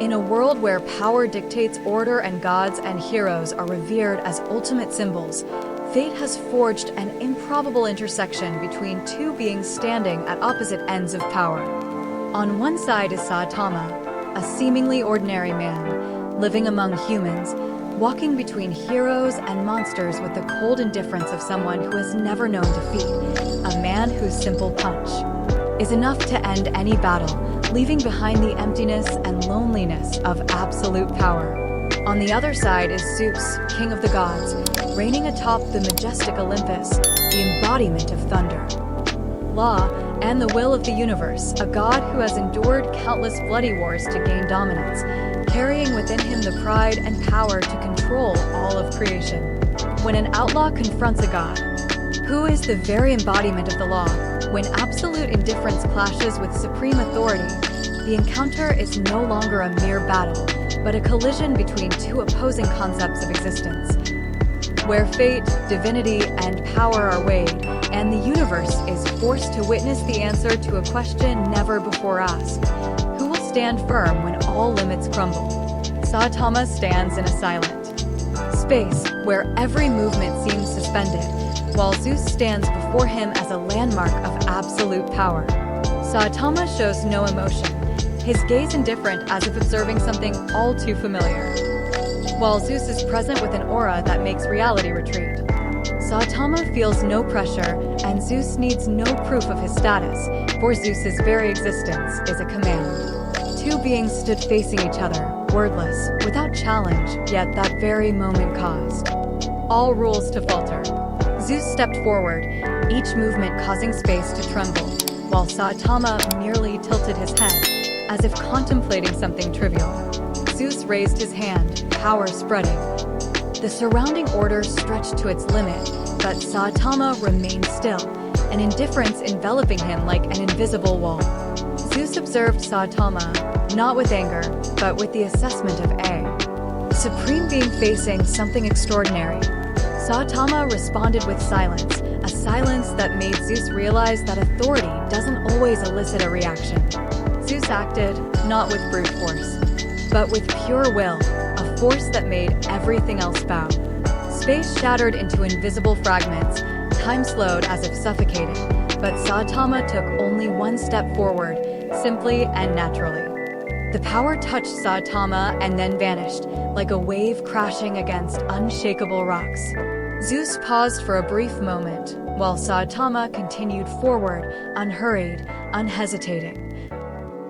In a world where power dictates order and gods and heroes are revered as ultimate symbols, fate has forged an improbable intersection between two beings standing at opposite ends of power. On one side is Saitama, a seemingly ordinary man, living among humans, walking between heroes and monsters with the cold indifference of someone who has never known defeat, a man whose simple punch is enough to end any battle, leaving behind the emptiness and loneliness of absolute power. On the other side is Zeus, king of the gods, reigning atop the majestic Olympus, the embodiment of thunder, law, and the will of the universe, a god who has endured countless bloody wars to gain dominance, carrying within him the pride and power to control all of creation. When an outlaw confronts a god, who is the very embodiment of the law, when absolute indifference clashes with supreme authority, the encounter is no longer a mere battle, but a collision between two opposing concepts of existence, where fate, divinity, and power are weighed, and the universe is forced to witness the answer to a question never before asked. Who will stand firm when all limits crumble? Saitama stands in a silent space where every movement seems suspended, while Zeus stands before him as a landmark of absolute power. Saitama shows no emotion, his gaze indifferent as if observing something all too familiar, while Zeus is present with an aura that makes reality retreat. Saitama feels no pressure, and Zeus needs no proof of his status, for Zeus's very existence is a command. Two beings stood facing each other, wordless, without challenge, yet that very moment caused all rules to falter. Zeus stepped forward, each movement causing space to tremble, while Saitama merely tilted his head, as if contemplating something trivial. Zeus raised his hand, power spreading. The surrounding order stretched to its limit, but Saitama remained still, an indifference enveloping him like an invisible wall. Zeus observed Saitama, not with anger, but with the assessment of a supreme being facing something extraordinary. Saitama responded with silence, a silence that made Zeus realize that authority doesn't always elicit a reaction. Zeus acted, not with brute force, but with pure will, a force that made everything else bow. Space shattered into invisible fragments, time slowed as if suffocating, but Saitama took only one step forward, simply and naturally. The power touched Saitama and then vanished, like a wave crashing against unshakable rocks. Zeus paused for a brief moment, while Saitama continued forward, unhurried, unhesitating,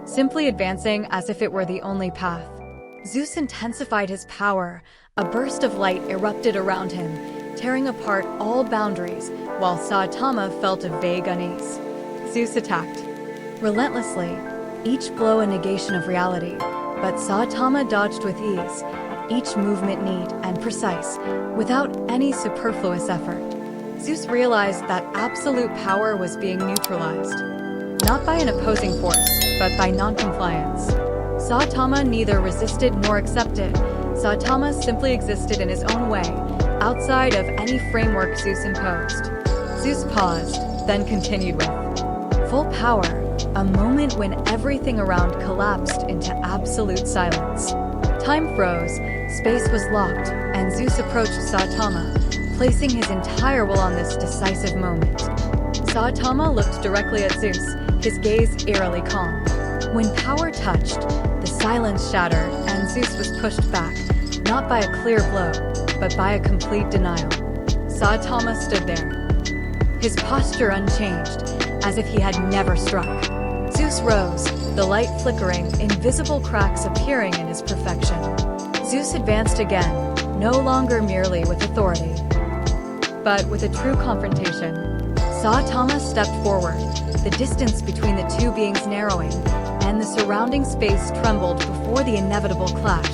simply advancing as if it were the only path. Zeus intensified his power, a burst of light erupted around him, tearing apart all boundaries, while Saitama felt a vague unease. Zeus attacked relentlessly, each blow a negation of reality, but Saitama dodged with ease, each movement neat and precise, without any superfluous effort. Zeus realized that absolute power was being neutralized, not by an opposing force, but by non-compliance. Saitama neither resisted nor accepted. Saitama simply existed in his own way, outside of any framework Zeus imposed. Zeus paused, then continued with full power, a moment when everything around collapsed into absolute silence. Time froze, space was locked, and Zeus approached Saitama, placing his entire will on this decisive moment. Saitama looked directly at Zeus, his gaze eerily calm. When power touched, the silence shattered, and Zeus was pushed back, not by a clear blow, but by a complete denial. Saitama stood there, his posture unchanged, as if he had never struck. Zeus rose, the light flickering, invisible cracks appearing in his perfection. Zeus advanced again, no longer merely with authority, but with a true confrontation. Saitama stepped forward, the distance between the two beings narrowing, and the surrounding space trembled before the inevitable clash.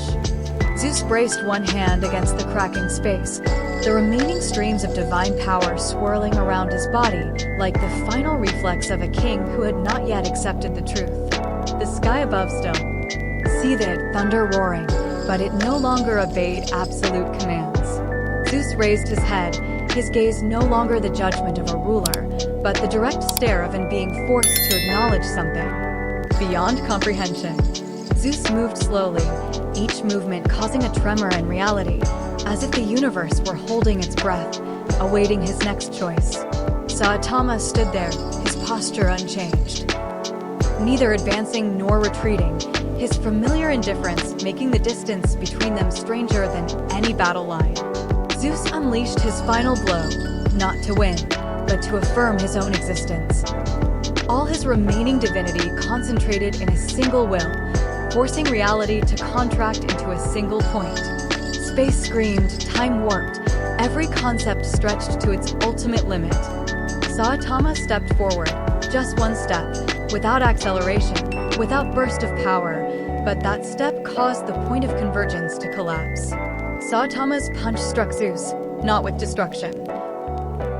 Zeus braced one hand against the cracking space, the remaining streams of divine power swirling around his body like the final reflex of a king who had not yet accepted the truth. The sky above still seethed, thunder roaring, but it no longer obeyed absolute commands. Zeus raised his head, his gaze no longer the judgment of a ruler, but the direct stare of an being forced to acknowledge something beyond comprehension. Zeus moved slowly, each movement causing a tremor in reality, as if the universe were holding its breath, awaiting his next choice. Saitama stood there, his posture unchanged. Neither advancing nor retreating, his familiar indifference making the distance between them stranger than any battle line. Zeus unleashed his final blow, not to win, but to affirm his own existence. All his remaining divinity concentrated in a single will, forcing reality to contract into a single point. Space screamed, time warped, every concept stretched to its ultimate limit. Saitama stepped forward, just one step, without acceleration, without burst of power, but that step caused the point of convergence to collapse. Saitama's punch struck Zeus, not with destruction,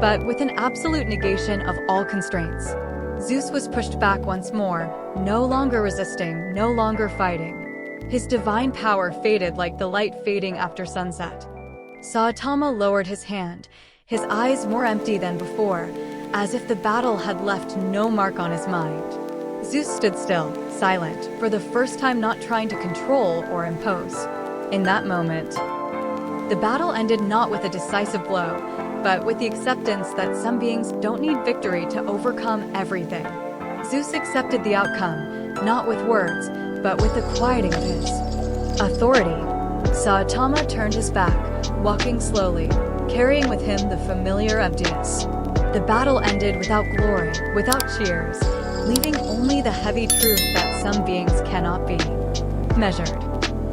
but with an absolute negation of all constraints. Zeus was pushed back once more, no longer resisting, no longer fighting. His divine power faded like the light fading after sunset. Saitama lowered his hand, his eyes more empty than before, as if the battle had left no mark on his mind. Zeus stood still, silent, for the first time not trying to control or impose. In that moment, the battle ended not with a decisive blow, but with the acceptance that some beings don't need victory to overcome everything. Zeus accepted the outcome, not with words, but with the quieting of his authority. Saitama turned his back, walking slowly, carrying with him the familiar emptiness. The battle ended without glory, without cheers, leaving only the heavy truth that some beings cannot be measured.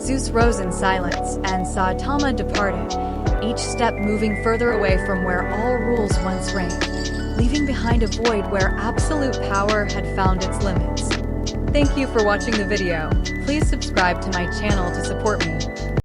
Zeus rose in silence, and Saitama departed, each step moving further away from where all rules once reigned, leaving behind a void where absolute power had found its limits. Thank you for watching the video. Please subscribe to my channel to support me.